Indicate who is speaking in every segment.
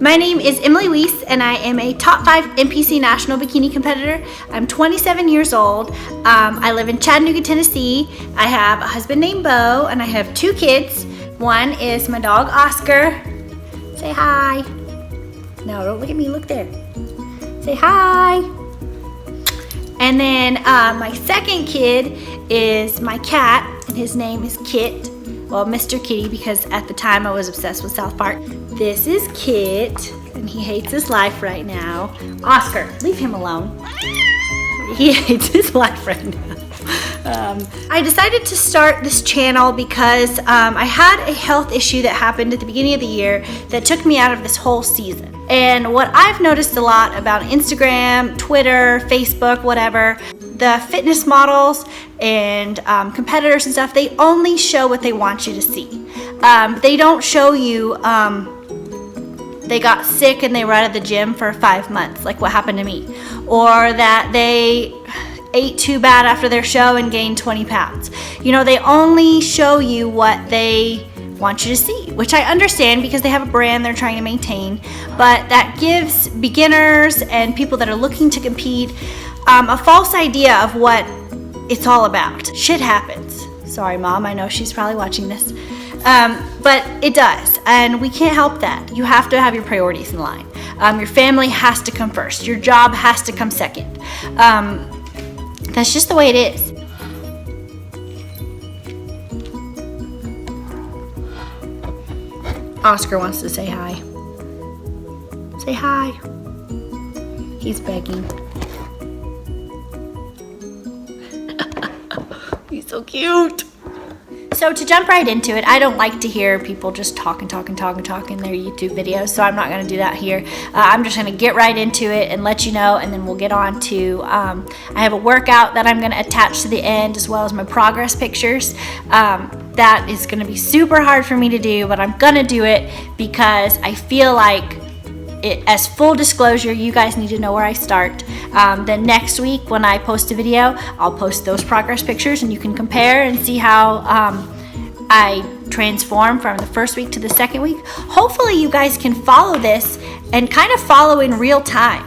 Speaker 1: My name is Emily Weiss, and I am a top 5 NPC national bikini competitor. I'm 27 years old. I live in Chattanooga, Tennessee. I have a husband named Bo, and I have 2 kids. One is my dog, Oscar. Say hi. No, don't look at me, look there. Say hi. And then my second kid is my cat, and his name is Kit. Well, Mr. Kitty, because at the time I was obsessed with South Park. This is Kit, and he hates his life right now. Oscar, leave him alone. He hates his life right now. I decided to start this channel because I had a health issue that happened at the beginning of the year that took me out of this whole season. And what I've noticed a lot about Instagram, Twitter, Facebook, whatever, the fitness models and competitors and stuff, they only show what they want you to see. They don't show you they got sick and they were out of the gym for 5 months, like what happened to me. Or that they ate too bad after their show and gained 20 pounds. You know, they only show you what they want you to see, which I understand because they have a brand they're trying to maintain, but that gives beginners and people that are looking to compete a false idea of what it's all about. Shit happens. Sorry, Mom, I know she's probably watching this. But it does, and we can't help that. You have to have your priorities in line. Your family has to come first. Your job has to come second. That's just the way it is. Oscar wants to say hi. Say hi. He's begging. He's so cute. So to jump right into it, I don't like to hear people just talk in their YouTube videos, so I'm not going to do that here. I'm just going to get right into it and let you know, and then we'll get on to, I have a workout that I'm going to attach to the end, as well as my progress pictures. That is going to be super hard for me to do, but I'm going to do it because I feel like as full disclosure, you guys need to know where I start. Then next week when I post a video, I'll post those progress pictures and you can compare and see how I transform from the first week to the second week. Hopefully you guys can follow this and kind of follow in real time.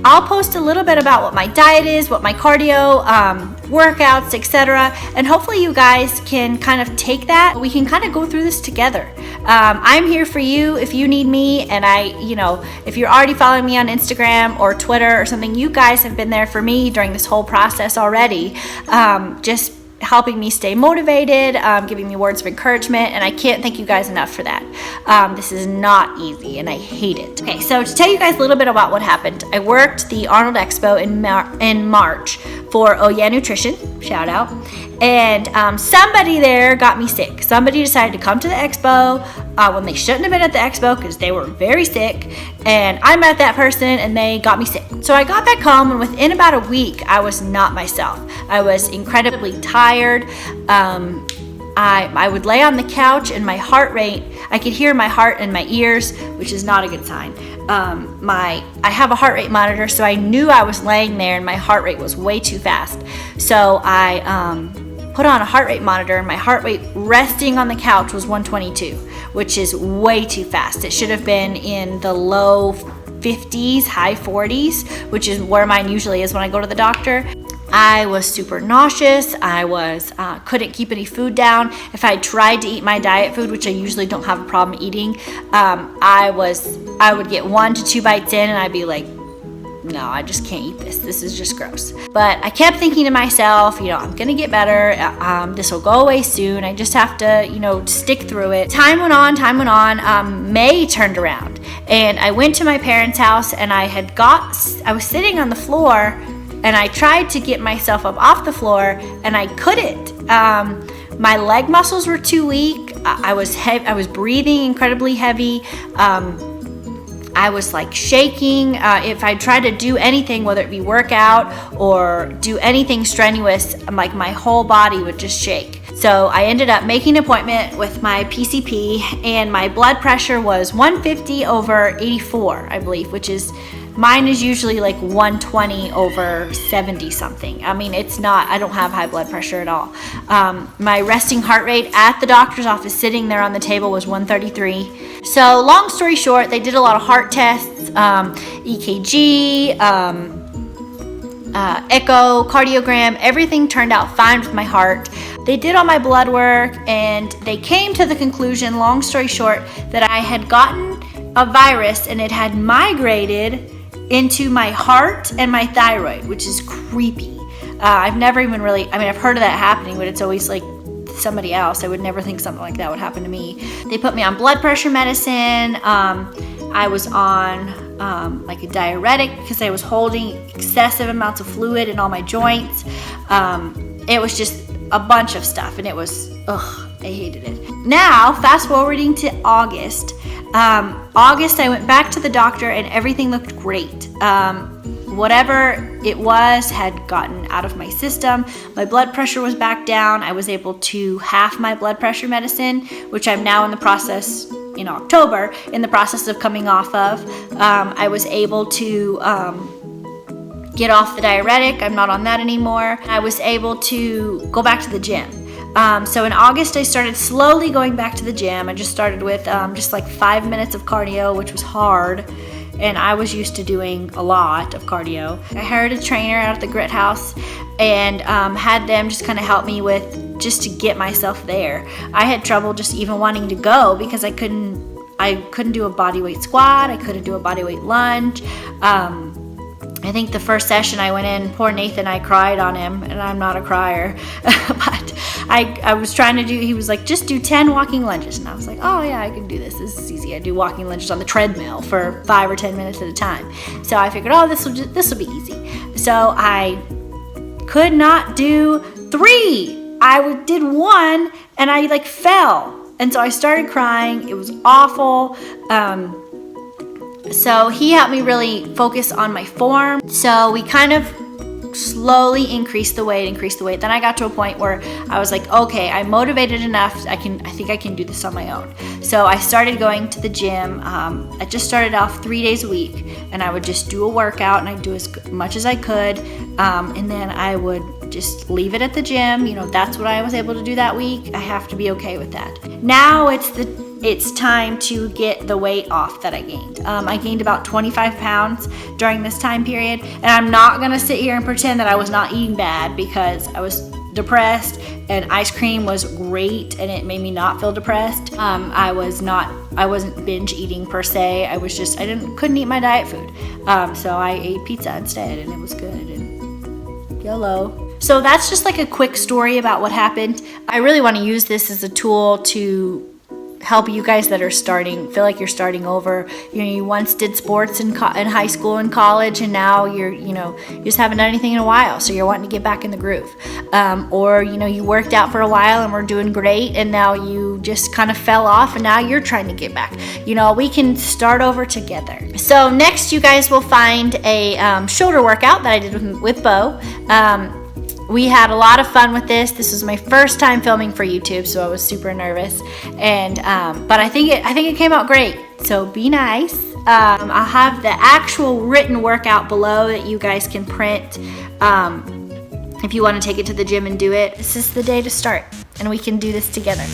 Speaker 1: I'll post a little bit about what my diet is, what my cardio, workouts, etc. And hopefully you guys can kind of take that. We can kind of go through this together. I'm here for you if you need me, and if you're already following me on Instagram or Twitter or something, you guys have been there for me during this whole process already. Just helping me stay motivated, giving me words of encouragement, and I can't thank you guys enough for that. This is not easy, and I hate it. Okay, so to tell you guys a little bit about what happened, I worked the Arnold Expo in March for OhYeah Nutrition, shout out, and somebody there got me sick. Somebody decided to come to the expo when they shouldn't have been at the expo because they were very sick, and I met that person and they got me sick. So I got back home, and within about a week I was not myself. I was incredibly tired. I would lay on the couch and my heart rate, I could hear my heart in my ears, which is not a good sign. I have a heart rate monitor, so I knew I was laying there and my heart rate was way too fast. So I put on a heart rate monitor, and my heart rate resting on the couch was 122, which is way too fast. It should have been in the low 50s, high 40s, which is where mine usually is when I go to the doctor. I was super nauseous. I couldn't keep any food down. If I tried to eat my diet food, which I usually don't have a problem eating, I would get 1 to 2 bites in and I'd be like, no, I just can't eat this. This is just gross. But I kept thinking to myself, I'm gonna get better. This will go away soon. I just have to, stick through it. Time went on. May turned around, and I went to my parents' house, and I was sitting on the floor, and I tried to get myself up off the floor, and I couldn't. My leg muscles were too weak. I was breathing incredibly heavy. I was like shaking. If I tried to do anything, whether it be workout or do anything strenuous, like my whole body would just shake. So I ended up making an appointment with my PCP, and my blood pressure was 150/84, I believe, which is Mine is usually like 120 over 70 something. I mean, it's not, I don't have high blood pressure at all. My resting heart rate at the doctor's office sitting there on the table was 133. So long story short, they did a lot of heart tests, EKG, echo, cardiogram, everything turned out fine with my heart. They did all my blood work and they came to the conclusion, long story short, that I had gotten a virus and it had migrated into my heart and my thyroid, which is creepy. I've never even really, I mean, I've heard of that happening, but it's always like somebody else. I would never think something like that would happen to me. They put me on blood pressure medicine. I was on like a diuretic because I was holding excessive amounts of fluid in all my joints. It was just a bunch of stuff and it was, I hated it. Now, fast forwarding to August. August, I went back to the doctor and everything looked great. Whatever it was had gotten out of my system. My blood pressure was back down. I was able to half my blood pressure medicine, which I'm now in the process, in October, in the process of coming off of. I was able to get off the diuretic. I'm not on that anymore. I was able to go back to the gym. So in August, I started slowly going back to the gym. I just started with just like 5 minutes of cardio, which was hard. And I was used to doing a lot of cardio. I hired a trainer out at the Grit House and had them just kind of help me with just to get myself there. I had trouble just even wanting to go because I couldn't do a bodyweight squat. I couldn't do a bodyweight lunge. I think the first session I went in, poor Nathan, I cried on him, and I'm not a crier, but I was trying to do, he was like, just do 10 walking lunges, and I was like, oh yeah, I can do this. This is easy. I do walking lunges on the treadmill for 5 or 10 minutes at a time. So I figured, oh, this will be easy. So I could not do 3. I did 1, and I like fell, and so I started crying. It was awful. So he helped me really focus on my form. So we kind of slowly increased the weight. Then I got to a point where I was like, okay, I'm motivated enough. I think I can do this on my own. So I started going to the gym. I just started off 3 days a week, and I would just do a workout, and I'd do as much as I could. And then I would just leave it at the gym. That's what I was able to do that week. I have to be okay with that. Now it's time to get the weight off that I gained. I gained about 25 pounds during this time period, and I'm not gonna sit here and pretend that I was not eating bad, because I was depressed and ice cream was great and it made me not feel depressed. I wasn't binge eating per se. Couldn't eat my diet food. So I ate pizza instead, and it was good, and YOLO. So that's just like a quick story about what happened. I really want to use this as a tool to help you guys that are feel like you're starting over. You once did sports in high school and college, and now you just haven't done anything in a while, so you're wanting to get back in the groove. Or you worked out for a while and were doing great, and now you just kind of fell off, and now you're trying to get back. We can start over together. So next, you guys will find a shoulder workout that I did with Bo. We had a lot of fun with this. This was my first time filming for YouTube, so I was super nervous. And but I think it came out great. So be nice. I'll have the actual written workout below that you guys can print if you want to take it to the gym and do it. This is the day to start, and we can do this together.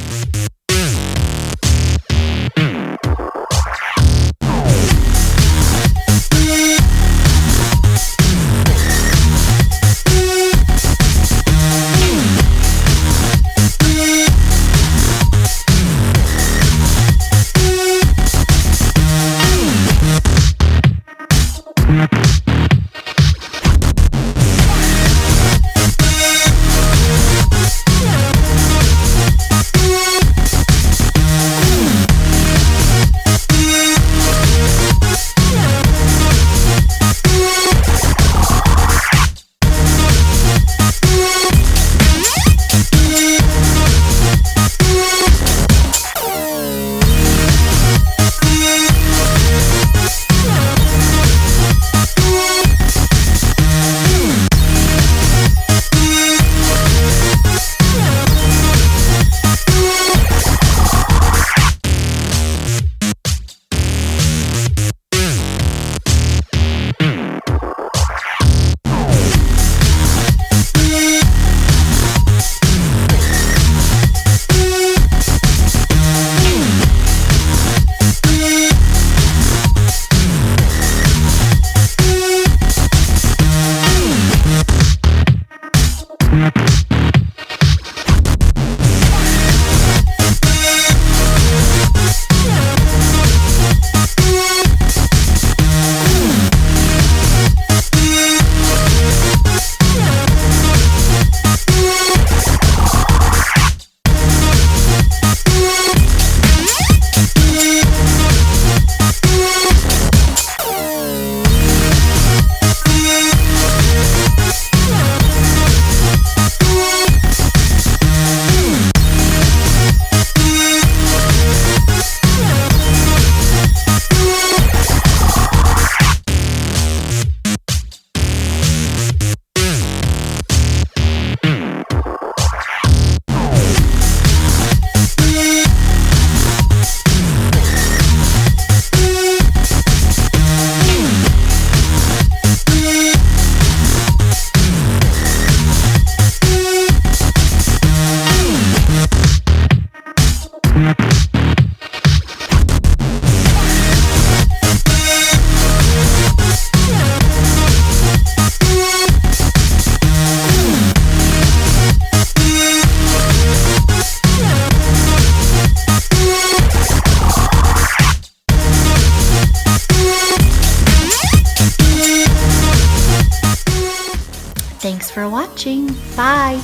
Speaker 1: bye.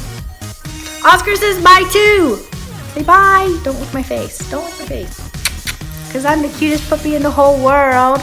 Speaker 1: Oscar says bye too. Say bye. Don't lick my face. Don't lick my face. Because I'm the cutest puppy in the whole world.